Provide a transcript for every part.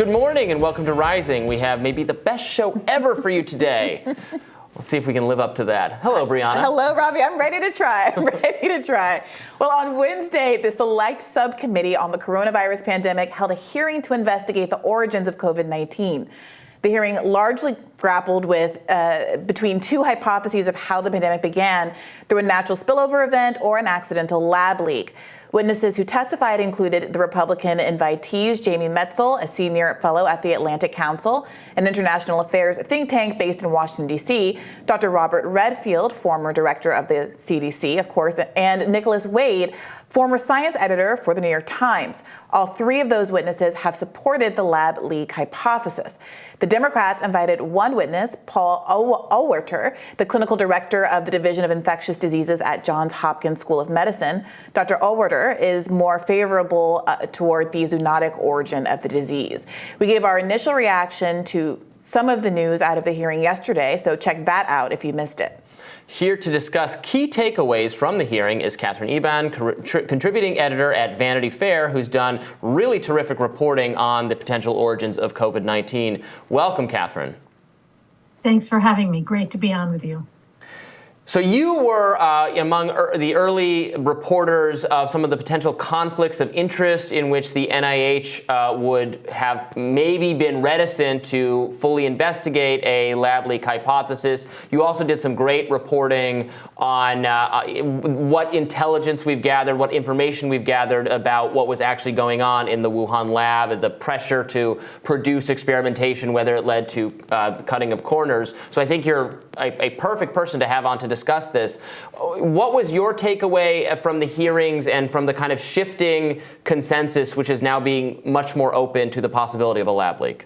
good morning and welcome to Rising. We have maybe the best show ever for you today. Let's see if we can live up to that. Hello, Brianna. Hello, Robby. I'm ready to try. Well, on Wednesday, the Select Subcommittee on the Coronavirus Pandemic held a hearing to investigate the origins of COVID-19. The hearing largely grappled with between two hypotheses of how the pandemic began, through a natural spillover event or an accidental lab leak. Witnesses who testified included the Republican invitees, Jamie Metzel, a senior fellow at the Atlantic Council, an international affairs think tank based in Washington, D.C., Dr. Robert Redfield, former director of the CDC, of course, and Nicholas Wade, former science editor for the New York Times. All three of those witnesses have supported the lab leak hypothesis. The Democrats invited one witness, Paul Auwaerter, the clinical director of the Division of Infectious Diseases at Johns Hopkins School of Medicine. Dr. Auwaerter is more favorable toward the zoonotic origin of the disease. We gave our initial reaction to some of the news out of the hearing yesterday, so check that out if you missed it. Here to discuss key takeaways from the hearing is Catherine Eban, contributing editor at Vanity Fair, who's done really terrific reporting on the potential origins of COVID-19. Welcome, Catherine. Thanks for having me. Great to be on with you. So you were among the early reporters of some of the potential conflicts of interest in which the NIH would have maybe been reticent to fully investigate a lab leak hypothesis. You also did some great reporting on what intelligence we've gathered, what information we've gathered about what was actually going on in the Wuhan lab, and the pressure to produce experimentation, whether it led to cutting of corners. So I think you're a perfect person to have on to discuss this. What was your takeaway from the hearings and from the kind of shifting consensus, which is now being much more open to the possibility of a lab leak?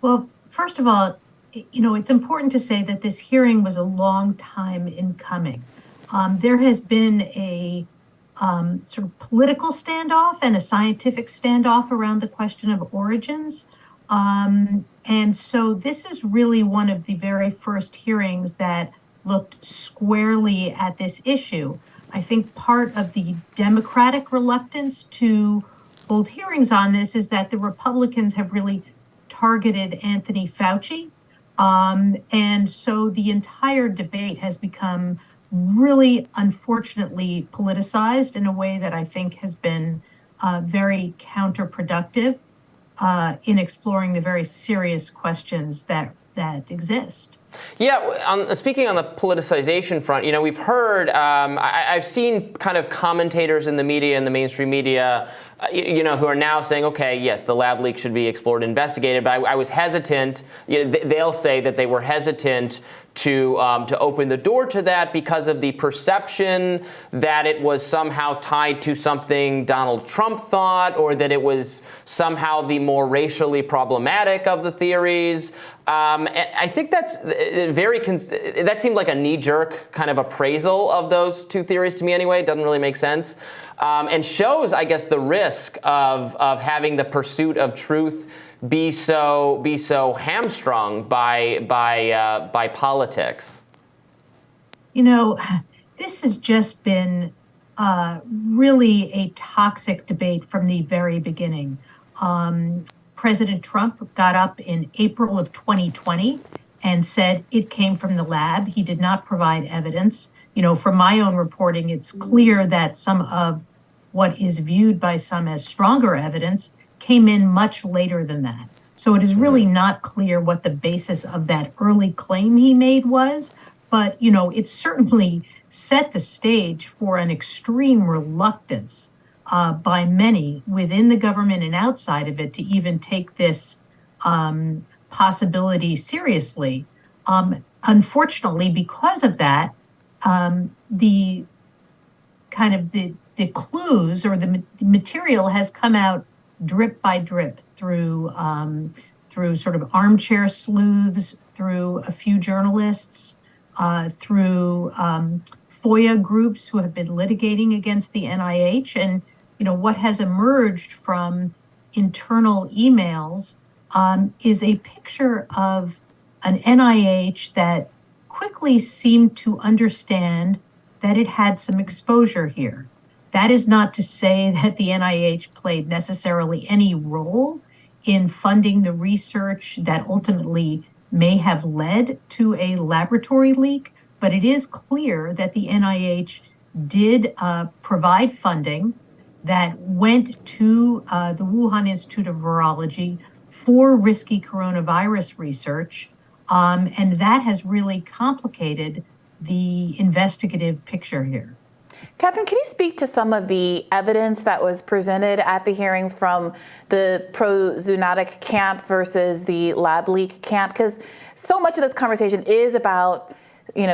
Well, first of all, it's important to say that this hearing was a long time in coming. There has been a sort of political standoff and a scientific standoff around the question of origins. And so this is really one of the very first hearings that looked squarely at this issue. I think part of the Democratic reluctance to hold hearings on this is that the Republicans have really targeted Anthony Fauci. And so the entire debate has become really, unfortunately, politicized in a way that I think has been very counterproductive in exploring the very serious questions that exist. Yeah, speaking on the politicization front, we've heard, I've seen kind of commentators in the media, in the mainstream media, who are now saying, okay, yes, the lab leak should be explored and investigated, but I was hesitant. They'll say that they were hesitant to open the door to that because of the perception that it was somehow tied to something Donald Trump thought, or that it was somehow the more racially problematic of the theories. I think that's that seemed like a knee-jerk kind of appraisal of those two theories to me anyway. It doesn't really make sense, and shows, I guess, the risk of having the pursuit of truth be so hamstrung by politics. This has just been really a toxic debate from the very beginning. President Trump got up in April of 2020 and said it came from the lab. He did not provide evidence. From my own reporting, it's clear that some of what is viewed by some as stronger evidence came in much later than that. So it is really not clear what the basis of that early claim he made was, but it certainly set the stage for an extreme reluctance by many within the government and outside of it to even take this possibility seriously. Unfortunately, because of that, the clues or the material has come out drip by drip through sort of armchair sleuths, through a few journalists, through FOIA groups who have been litigating against the NIH. And what has emerged from internal emails is a picture of an NIH that quickly seemed to understand that it had some exposure here. That is not to say that the NIH played necessarily any role in funding the research that ultimately may have led to a laboratory leak, but it is clear that the NIH did provide funding that went to the Wuhan Institute of Virology for risky coronavirus research, and that has really complicated the investigative picture here. Catherine, can you speak to some of the evidence that was presented at the hearings from the pro-zoonotic camp versus the lab leak camp? Because so much of this conversation is about,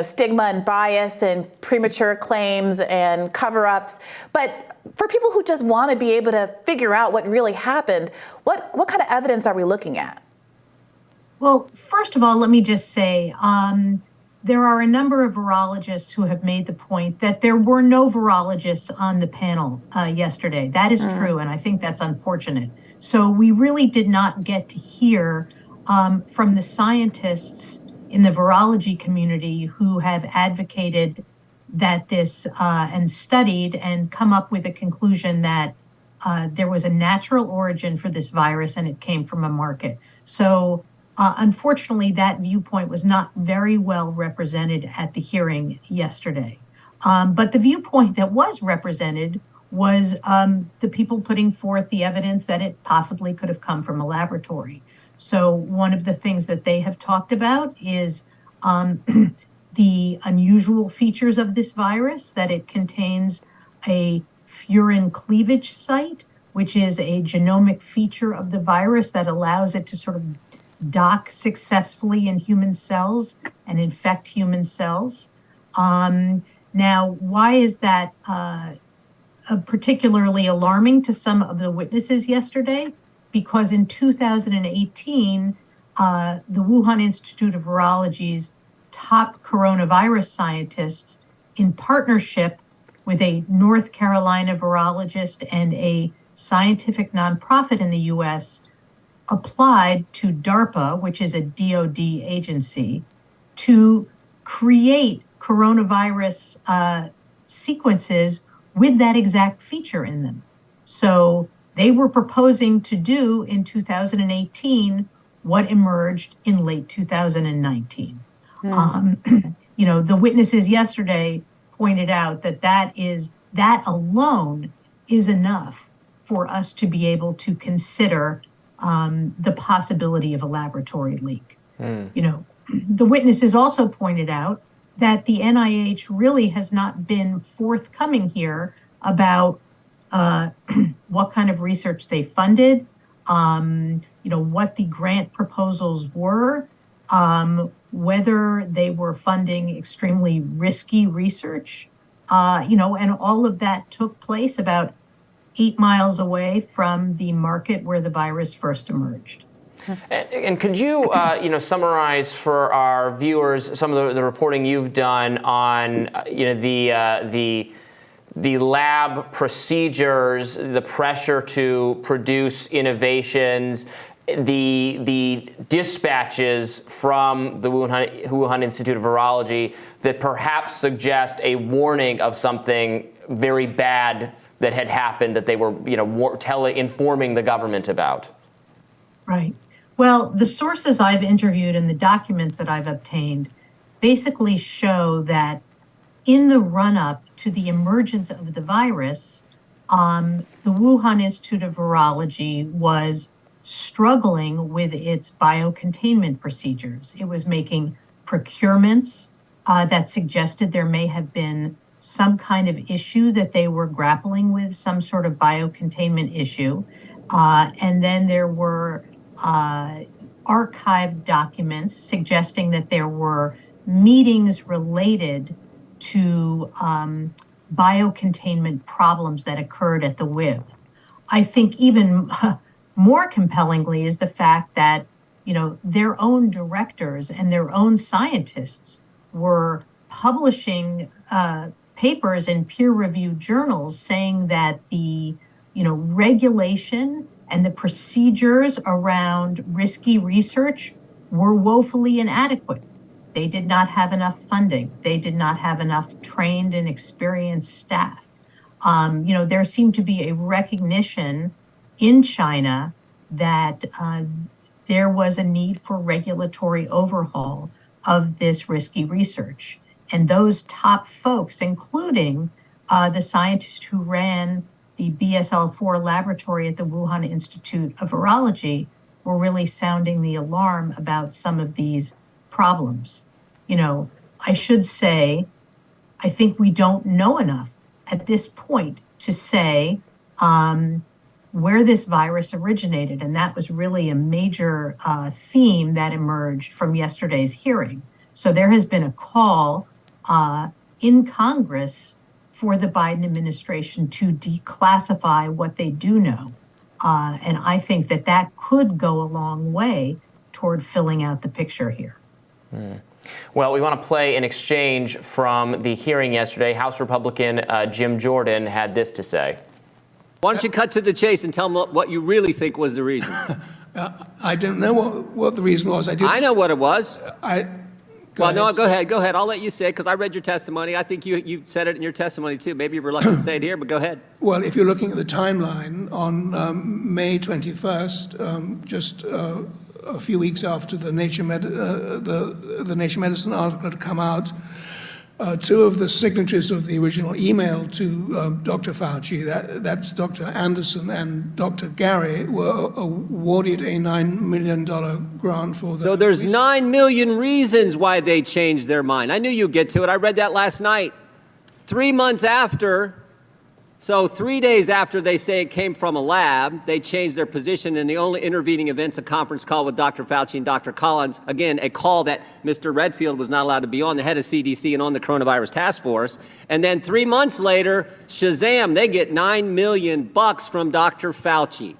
stigma and bias and premature claims and cover-ups. But for people who just want to be able to figure out what really happened, what kind of evidence are we looking at? Well, first of all, let me just say, there are a number of virologists who have made the point that there were no virologists on the panel yesterday. That is true, and I think that's unfortunate. So we really did not get to hear from the scientists in the virology community who have advocated that this and studied and come up with a conclusion that there was a natural origin for this virus and it came from a market. So unfortunately, that viewpoint was not very well represented at the hearing yesterday. But the viewpoint that was represented was the people putting forth the evidence that it possibly could have come from a laboratory. So one of the things that they have talked about is the unusual features of this virus, that it contains a furin cleavage site, which is a genomic feature of the virus that allows it to sort of dock successfully in human cells and infect human cells. Now, why is that particularly alarming to some of the witnesses yesterday? Because in 2018, the Wuhan Institute of Virology's top coronavirus scientists, in partnership with a North Carolina virologist and a scientific nonprofit in the US, applied to DARPA, which is a DoD agency, to create coronavirus sequences with that exact feature in them. So they were proposing to do in 2018 what emerged in late 2019. The witnesses yesterday pointed out that alone is enough for us to be able to consider the possibility of a laboratory leak. The witnesses also pointed out that the NIH really has not been forthcoming here about what kind of research they funded, what the grant proposals were, whether they were funding extremely risky research, and all of that took place about 8 miles away from the market where the virus first emerged. And could you, summarize for our viewers some of the reporting you've done on, the lab procedures, the pressure to produce innovations, the dispatches from the Wuhan Institute of Virology that perhaps suggest a warning of something very bad that had happened that they were, informing the government about? Right. Well, the sources I've interviewed and the documents that I've obtained basically show that in the run-up to the emergence of the virus, the Wuhan Institute of Virology was struggling with its biocontainment procedures. It was making procurements that suggested there may have been some kind of issue that they were grappling with, some sort of biocontainment issue. And then there were archived documents suggesting that there were meetings related to biocontainment problems that occurred at the WIV. I think even more compellingly is the fact that, their own directors and their own scientists were publishing papers in peer-reviewed journals saying that the, regulation and the procedures around risky research were woefully inadequate. They did not have enough funding. They did not have enough trained and experienced staff. There seemed to be a recognition in China that there was a need for regulatory overhaul of this risky research. And those top folks, including the scientist who ran the BSL-4 laboratory at the Wuhan Institute of Virology, were really sounding the alarm about some of these problems. You know, I should say, I think we don't know enough at this point to say where this virus originated. And that was really a major theme that emerged from yesterday's hearing. So there has been a call in Congress for the Biden administration to declassify what they do know. And I think that that could go a long way toward filling out the picture here. Well, we want to play an exchange from the hearing yesterday. House Republican Jim Jordan had this to say. Why don't you cut to the chase and tell them what you really think was the reason? I don't know what the reason was. I know what it was. Go ahead. Go ahead. I'll let you say it because I read your testimony. I think you said it in your testimony too. Maybe you're reluctant to say it here, but go ahead. Well, if you're looking at the timeline, on May 21st, just a few weeks after the Nature Medicine article had come out, two of the signatories of the original email to Dr. Fauci, that's Dr. Anderson and Dr. Gary, were awarded a $9 million grant for the... So there's 9 million reasons why they changed their mind. I knew you'd get to it. I read that last night. 3 months after, so 3 days after they say it came from a lab, they changed their position, and the only intervening event's a conference call with Dr. Fauci and Dr. Collins. Again, a call that Mr. Redfield was not allowed to be on, the head of CDC and on the coronavirus task force. And then 3 months later, shazam, they get $9 million from Dr. Fauci.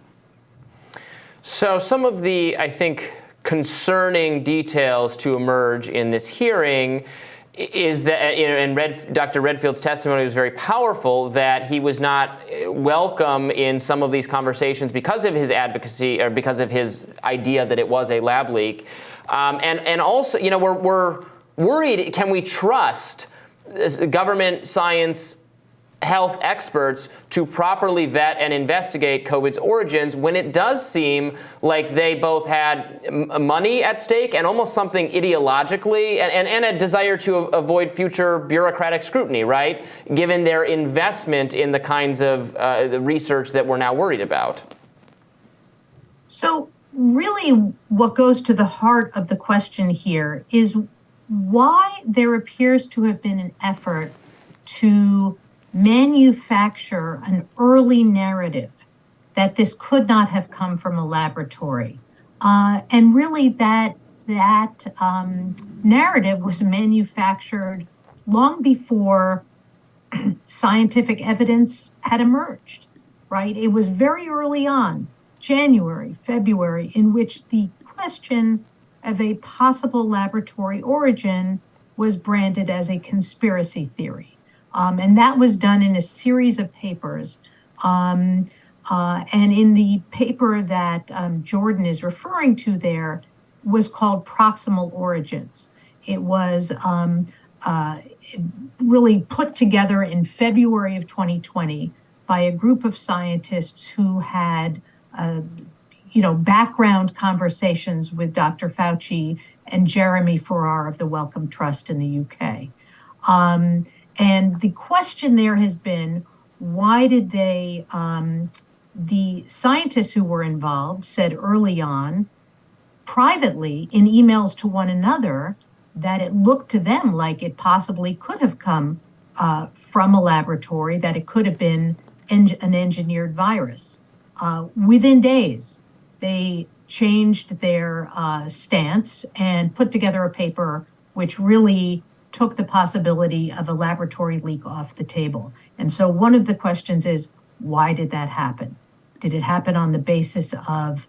So some of the, I think, concerning details to emerge in this hearing is that, you know, and Dr. Redfield's testimony was very powerful, that he was not welcome in some of these conversations because of his advocacy or because of his idea that it was a lab leak. And also, you know, we're worried, can we trust government, science, health experts to properly vet and investigate COVID's origins when it does seem like they both had money at stake and almost something ideologically and a desire to avoid future bureaucratic scrutiny, right? Given their investment in the kinds of the research that we're now worried about. So really what goes to the heart of the question here is why there appears to have been an effort to manufacture an early narrative that this could not have come from a laboratory. And really that narrative was manufactured long before scientific evidence had emerged, right? It was very early on, January, February, in which the question of a possible laboratory origin was branded as a conspiracy theory. And that was done in a series of papers. And in the paper that Jordan is referring to there was called Proximal Origins. It was really put together in February of 2020 by a group of scientists who had, background conversations with Dr. Fauci and Jeremy Farrar of the Wellcome Trust in the UK. And the question there has been, why did they, the scientists who were involved said early on, privately in emails to one another, that it looked to them like it possibly could have come from a laboratory, that it could have been an engineered virus. Within days, they changed their stance and put together a paper which really took the possibility of a laboratory leak off the table. And so one of the questions is, why did that happen? Did it happen on the basis of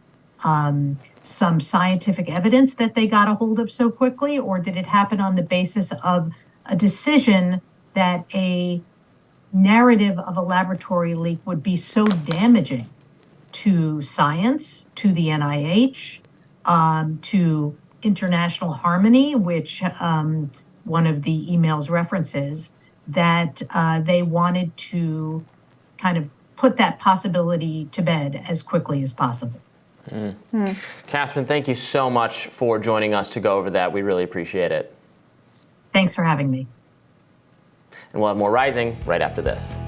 some scientific evidence that they got a hold of so quickly, or did it happen on the basis of a decision that a narrative of a laboratory leak would be so damaging to science, to the NIH, to international harmony, which one of the emails references, that they wanted to kind of put that possibility to bed as quickly as possible? Catherine, thank you so much for joining us to go over that. We really appreciate it. Thanks for having me. And we'll have more Rising right after this.